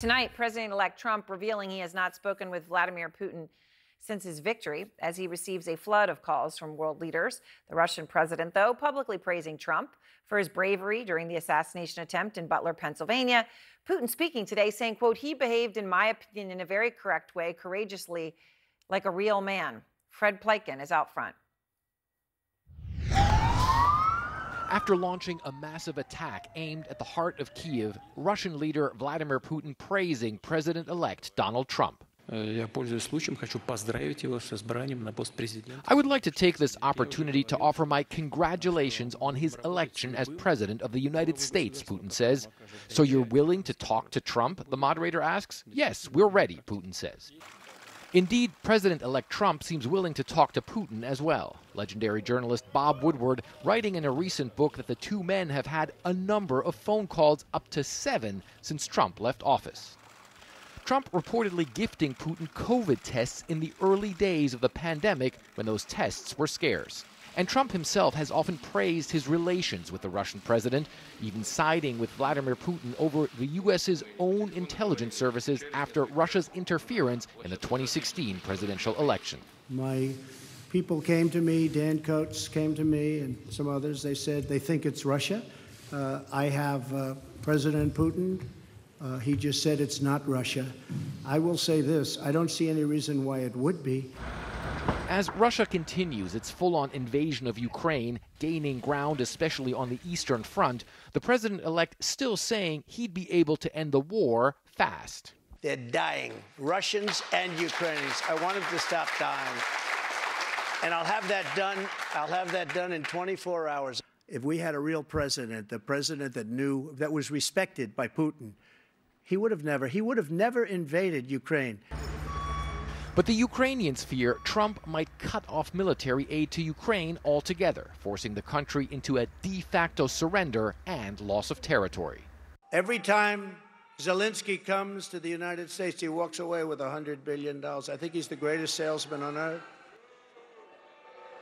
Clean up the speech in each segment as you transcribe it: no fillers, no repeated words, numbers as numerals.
Tonight, President-elect Trump revealing he has not spoken with Vladimir Putin since his victory, as he receives a flood of calls from world leaders. The Russian president, though, publicly praising Trump for his bravery during the assassination attempt in Butler, Pennsylvania. Putin speaking today saying, quote, he behaved, in my opinion, in a very correct way, courageously, like a real man. Fred Pleitgen is out front. After launching a massive attack aimed at the heart of Kyiv, Russian leader Vladimir Putin praising President-elect Donald Trump. I would like to take this opportunity to offer my congratulations on his election as President of the United States, Putin says. So you're willing to talk to Trump, the moderator asks. Yes, we're ready, Putin says. Indeed, President-elect Trump seems willing to talk to Putin as well. Legendary journalist Bob Woodward writing in a recent book that the two men have had a number of phone calls, up to 7, since Trump left office. Trump reportedly gifting Putin COVID tests in the early days of the pandemic when those tests were scarce. And Trump himself has often praised his relations with the Russian president, even siding with Vladimir Putin over the U.S.'s own intelligence services after Russia's interference in the 2016 presidential election. My people came to me, Dan Coates came to me, and some others. They said they think it's Russia. I have President Putin. He just said it's not Russia. I will say this, I don't see any reason why it would be. As Russia continues its full-on invasion of Ukraine, gaining ground especially on the Eastern Front, the president-elect still saying he'd be able to end the war fast. They're dying, Russians and Ukrainians. I want them to stop dying. And I'll have that done in 24 hours. If we had a real president, the president that knew, that was respected by Putin, he would have never invaded Ukraine. But the Ukrainians fear Trump might cut off military aid to Ukraine altogether, forcing the country into a de facto surrender and loss of territory. Every time Zelensky comes to the United States, he walks away with $100 billion. I think he's the greatest salesman on earth.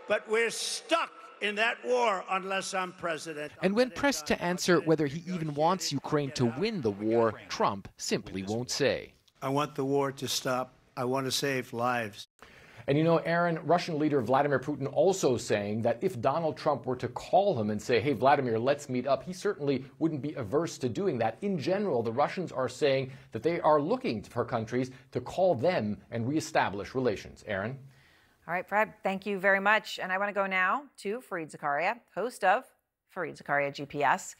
But we're stuck in that war unless I'm president. And when pressed to answer whether he even wants Ukraine to win the war, Trump simply won't say. I want the war to stop. I want to save lives. And you know, Aaron, Russian leader Vladimir Putin also saying that if Donald Trump were to call him and say, hey, Vladimir, let's meet up, he certainly wouldn't be averse to doing that. In general, the Russians are saying that they are looking for countries to call them and reestablish relations. Aaron? All right, Fred, thank you very much. And I want to go now to Fareed Zakaria, host of Fareed Zakaria GPS.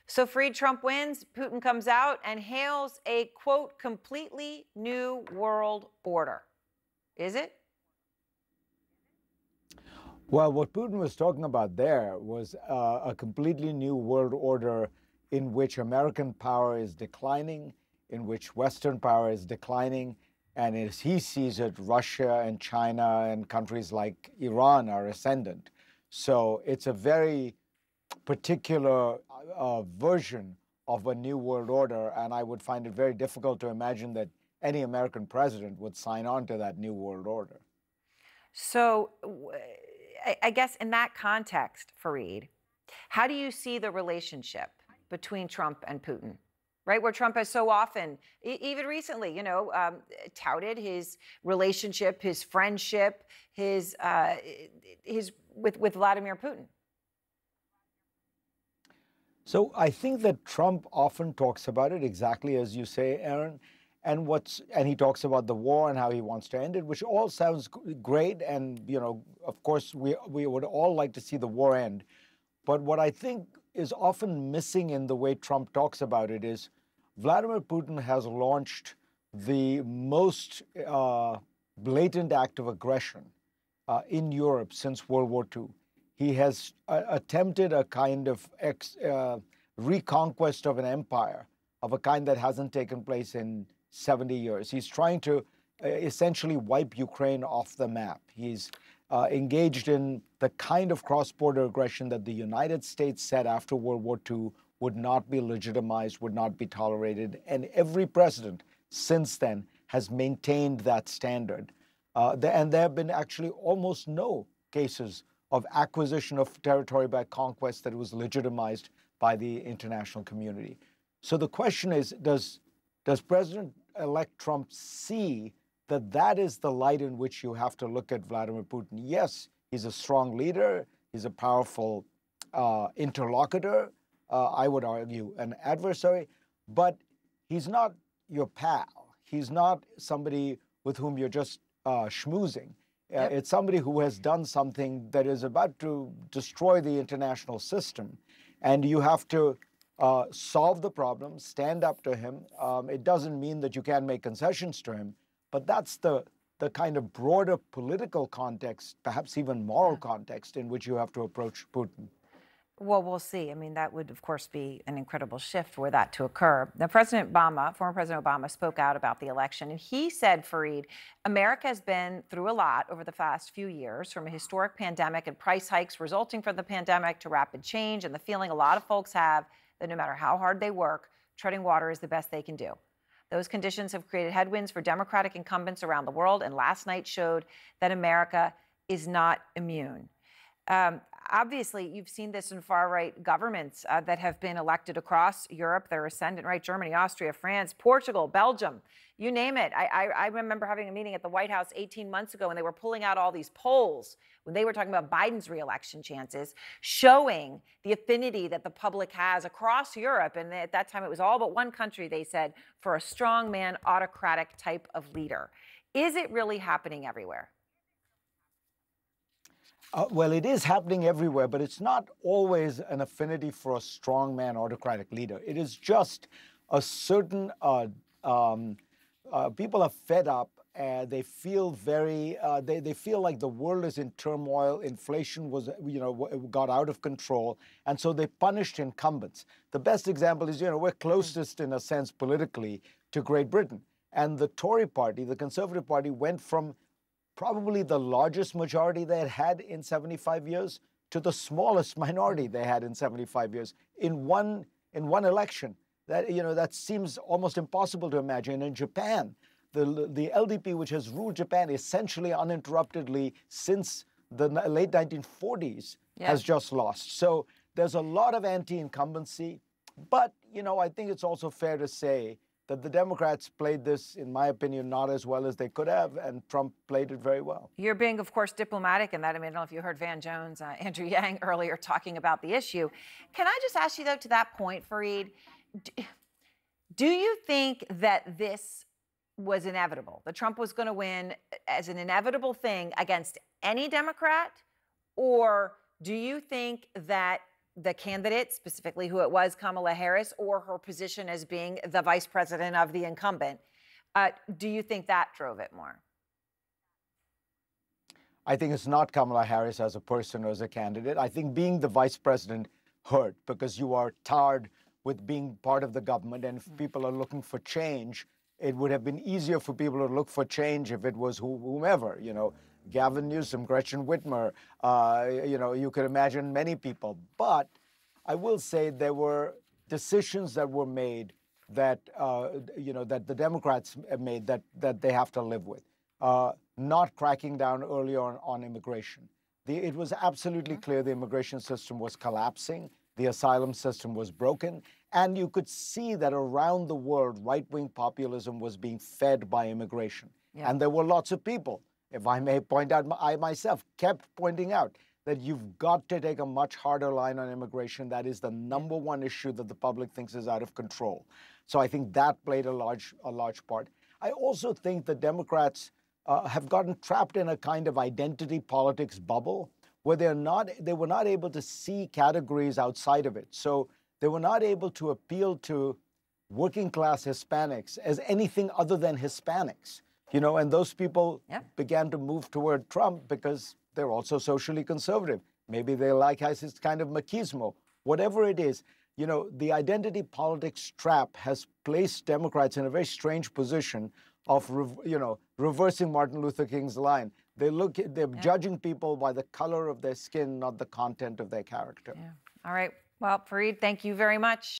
So Fareed, Trump wins, Putin comes out and hails a, quote, completely new world order. Is it? Well, what Putin was talking about there was a completely new world order in which American power is declining, in which Western power is declining, and as he sees it, Russia and China and countries like Iran are ascendant. So it's a very particular version of a new world order, and I would find it very difficult to imagine that any American president would sign on to that new world order. So I guess in that context, Fareed, how do you see the relationship between Trump and Putin? Right, where Trump has so often, even recently, touted his relationship, his friendship, his with Vladimir Putin. So I think that Trump often talks about it exactly as you say, Aaron, and he talks about the war and how he wants to end it, which all sounds great, and of course we would all like to see the war end. But what I think is often missing in the way Trump talks about it is Vladimir Putin has launched the most blatant act of aggression in Europe since World War II. He has attempted a kind of reconquest of an empire of a kind that hasn't taken place in 70 years. He's trying to essentially wipe Ukraine off the map. He's engaged in the kind of cross-border aggression that the United States said after World War II would not be legitimized, would not be tolerated. And every president since then has maintained that standard. And there have been actually almost no cases of acquisition of territory by conquest that was legitimized by the international community. So the question is, does Does President-elect Trump see that that is the light in which you have to look at Vladimir Putin? Yes, he's a strong leader. He's a powerful interlocutor, I would argue an adversary, but he's not your pal. He's not somebody with whom you're just schmoozing. Yep. It's somebody who has done something that is about to destroy the international system, and you have to solve the problem, stand up to him. It doesn't mean that you can't make concessions to him, but that's the kind of broader political context, perhaps even moral context, in which you have to approach Putin. Well, we'll see. I mean, that would, of course, be an incredible shift were that to occur. Now, former President Obama, spoke out about the election, and he said, Fareed, America has been through a lot over the past few years, from a historic pandemic and price hikes resulting from the pandemic to rapid change, and the feeling a lot of folks have that no matter how hard they work, treading water is the best they can do. Those conditions have created headwinds for Democratic incumbents around the world, and last night showed that America is not immune. Obviously, you've seen this in far-right governments that have been elected across Europe. They're ascendant right: Germany, Austria, France, Portugal, Belgium, you name it. I remember having a meeting at the White House 18 months ago, and they were pulling out all these polls when they were talking about Biden's reelection chances, showing the affinity that the public has across Europe. And at that time, it was all but one country, they said, for a strongman, autocratic type of leader. Is it really happening everywhere? Well, it is happening everywhere, but it's not always an affinity for a strongman autocratic leader. It is just a certain people are fed up. They feel they feel like the world is in turmoil. Inflation got out of control, and so they punished incumbents. The best example is, we're closest in a sense politically to Great Britain, and the Tory party, the Conservative Party, went from probably the largest majority they had had in 75 years to the smallest minority they had in 75 years in one election. That seems almost impossible to imagine. In Japan, the LDP, which has ruled Japan essentially uninterruptedly since the late 1940s, has just lost. So there's a lot of anti-incumbency, but I think it's also fair to say that the Democrats played this, in my opinion, not as well as they could have, and Trump played it very well. You're being, of course, diplomatic in that. I mean, I don't know if you heard Van Jones, Andrew Yang earlier talking about the issue. Can I just ask you, though, to that point, Fareed, do you think that this was inevitable, that Trump was going to win as an inevitable thing against any Democrat? Or do you think that the candidate, specifically who it was, Kamala Harris, or her position as being the vice president of the incumbent, do you think that drove it more? I think it's not Kamala Harris as a person or as a candidate. I think being the vice president hurt because you are tarred with being part of the government, and if people are looking for change, it would have been easier for people to look for change if it was whomever, Gavin Newsom, Gretchen Whitmer, you could imagine many people. But I will say there were decisions that were made that, that the Democrats made that they have to live with. Not cracking down early on immigration. It was absolutely clear the immigration system was collapsing. The asylum system was broken. And you could see that around the world, right-wing populism was being fed by immigration. Yeah. And there were lots of people, if I may point out, I myself kept pointing out that you've got to take a much harder line on immigration. That is the number one issue that the public thinks is out of control. So I think that played a large part. I also think the Democrats have gotten trapped in a kind of identity politics bubble where they were not able to see categories outside of it. So they were not able to appeal to working class Hispanics as anything other than Hispanics. And those people began to move toward Trump because they're also socially conservative. Maybe they like his kind of machismo. Whatever it is, the identity politics trap has placed Democrats in a very strange position of, reversing Martin Luther King's line. They're judging people by the color of their skin, not the content of their character. Yeah. All right. Well, Fareed, thank you very much.